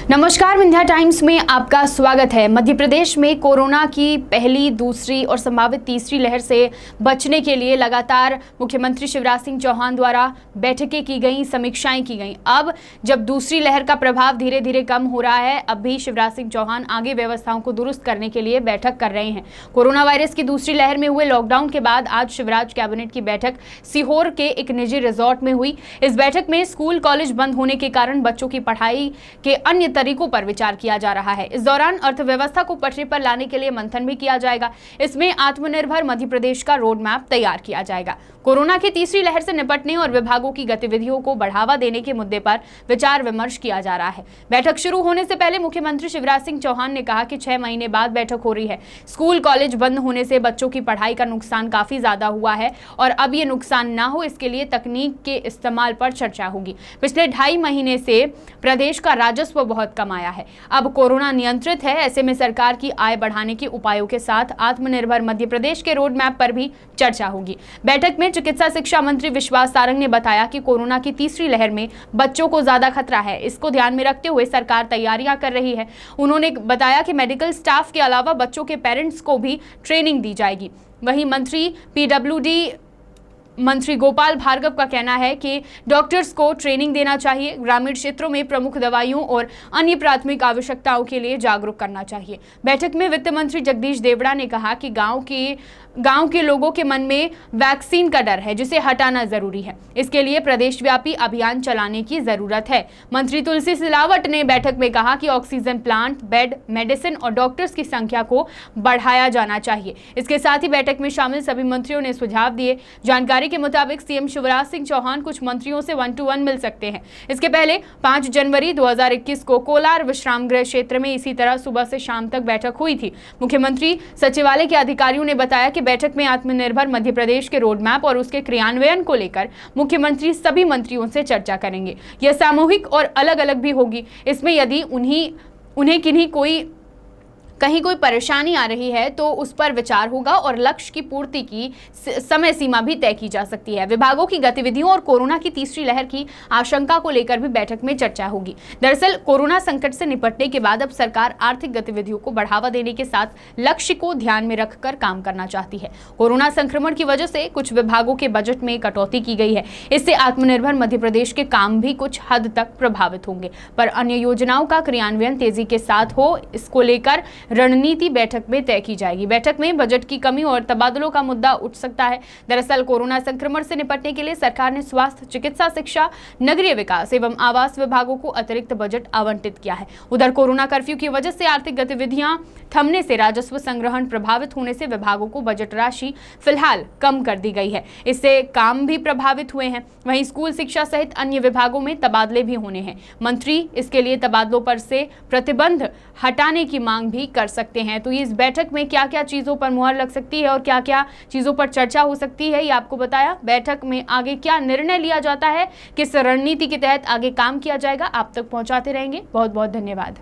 नमस्कार, विंध्या टाइम्स में आपका स्वागत है। मध्य प्रदेश में कोरोना की पहली, दूसरी और संभावित तीसरी लहर से बचने के लिए लगातार मुख्यमंत्री शिवराज सिंह चौहान द्वारा बैठकें की गई, समीक्षाएं की गई। अब जब दूसरी लहर का प्रभाव धीरे धीरे कम हो रहा है, अब भी शिवराज सिंह चौहान आगे व्यवस्थाओं को दुरुस्त करने के लिए बैठक कर रहे हैं। कोरोना वायरस की दूसरी लहर में हुए लॉकडाउन के बाद आज शिवराज कैबिनेट की बैठक सीहोर के एक निजी रिजॉर्ट में हुई। इस बैठक में स्कूल कॉलेज बंद होने के कारण बच्चों की पढ़ाई के अन्य तरीकों पर विचार किया जा रहा है। इस दौरान अर्थव्यवस्था को पटरी पर लाने के लिए मंथन भी किया जाएगा। इसमें आत्मनिर्भर मध्य प्रदेश का रोड मैप तैयार किया जाएगा। कोरोना की तीसरी लहर से निपटने और विभागों की गतिविधियों को बढ़ावा देने के मुद्दे पर विचार विमर्श किया जा रहा है। बैठक शुरू होने से पहले मुख्यमंत्री शिवराज सिंह चौहान ने कहा कि 6 महीने बाद बैठक हो रही है। स्कूल कॉलेज बंद होने से बच्चों की पढ़ाई का नुकसान काफी ज्यादा हुआ है और अब ये नुकसान ना हो, इसके लिए तकनीक के इस्तेमाल पर चर्चा होगी। पिछले 2.5 महीने से प्रदेश का राजस्व बहुत कम आया है। अब कोरोना नियंत्रित है, ऐसे में सरकार की आय बढ़ाने के उपायों के साथ आत्मनिर्भर मध्य प्रदेश के रोड मैप पर भी चर्चा होगी। बैठक में चिकित्सा शिक्षा मंत्री विश्वास सारंग ने बताया कि कोरोना की तीसरी लहर में बच्चों को ज्यादा खतरा है। इसको ध्यान में रखते हुए सरकार तैयारियां कर रही है। उन्होंने बताया कि मेडिकल स्टाफ के अलावा बच्चों के पेरेंट्स को भी ट्रेनिंग दी जाएगी। वहीं मंत्री पीडब्ल्यूडी मंत्री गोपाल भार्गव का कहना है कि डॉक्टर्स को ट्रेनिंग देना चाहिए, ग्रामीण क्षेत्रों में प्रमुख दवाइयों और अन्य प्राथमिक आवश्यकताओं के लिए जागरूक करना चाहिए। बैठक में वित्त मंत्री जगदीश देवड़ा ने कहा कि गांव के लोगों के मन में वैक्सीन का डर है, जिसे हटाना जरूरी है। इसके लिए प्रदेशव्यापी अभियान चलाने की जरूरत है। मंत्री तुलसी सिलावट ने बैठक में कहा कि ऑक्सीजन प्लांट, बेड, मेडिसिन और डॉक्टर्स की संख्या को बढ़ाया जाना चाहिए। इसके साथ ही बैठक में शामिल सभी मंत्रियों ने सुझाव दिए। जानकारी के मुताबिक सीएम शिवराज सिंह चौहान कुछ मंत्रियों से 1-to-1 मिल सकते हैं। इसके पहले 5 जनवरी 2021 को कोलार विश्राम गृह क्षेत्र में इसी तरह सुबह से शाम तक बैठक हुई थी। मुख्यमंत्री सचिवालय के अधिकारियों ने बताया कि बैठक में आत्मनिर्भर मध्य प्रदेश के रोड मैप और उसके क्रियान्वयन को लेकर मुख्यमंत्री सभी मंत्रियों से चर्चा करेंगे। यह सामूहिक और अलग अलग भी होगी। इसमें यदि उन्हें कहीं कोई परेशानी आ रही है तो उस पर विचार होगा और लक्ष्य की पूर्ति की समय सीमा भी तय की जा सकती है। विभागों की गतिविधियों और कोरोना की तीसरी लहर की आशंका को लेकर भी बैठक में चर्चा होगी। दरअसल कोरोना संकट से निपटने के बाद अब सरकार आर्थिक गतिविधियों को बढ़ावा देने के साथ लक्ष्य को ध्यान में रखकर काम करना चाहती है। कोरोना संक्रमण की वजह से कुछ विभागों के बजट में कटौती की गई है। इससे आत्मनिर्भर मध्य प्रदेश के काम भी कुछ हद तक प्रभावित होंगे, पर अन्य योजनाओं का क्रियान्वयन तेजी के साथ हो, इसको लेकर रणनीति बैठक में तय की जाएगी। बैठक में बजट की कमी और तबादलों का मुद्दा उठ सकता है। दरअसल कोरोना संक्रमण से निपटने के लिए सरकार ने स्वास्थ्य, चिकित्सा, शिक्षा, नगरीय विकास एवं आवास विभागों को अतिरिक्त बजट आवंटित किया है। उधर कोरोना कर्फ्यू की वजह से आर्थिक गतिविधियां थमने से राजस्व संग्रहण प्रभावित होने से विभागों को बजट राशि फिलहाल कम कर दी गई है। इससे काम भी प्रभावित हुए हैं। वहीं स्कूल शिक्षा सहित अन्य विभागों में तबादले भी होने हैं। मंत्री इसके लिए तबादलों पर से प्रतिबंध हटाने की मांग भी कर सकते हैं। तो इस बैठक में क्या क्या चीजों पर मुहर लग सकती है और क्या क्या चीजों पर चर्चा हो सकती है, ये आपको बताया। बैठक में आगे क्या निर्णय लिया जाता है, किस रणनीति के तहत आगे काम किया जाएगा, आप तक पहुंचाते रहेंगे। बहुत बहुत धन्यवाद।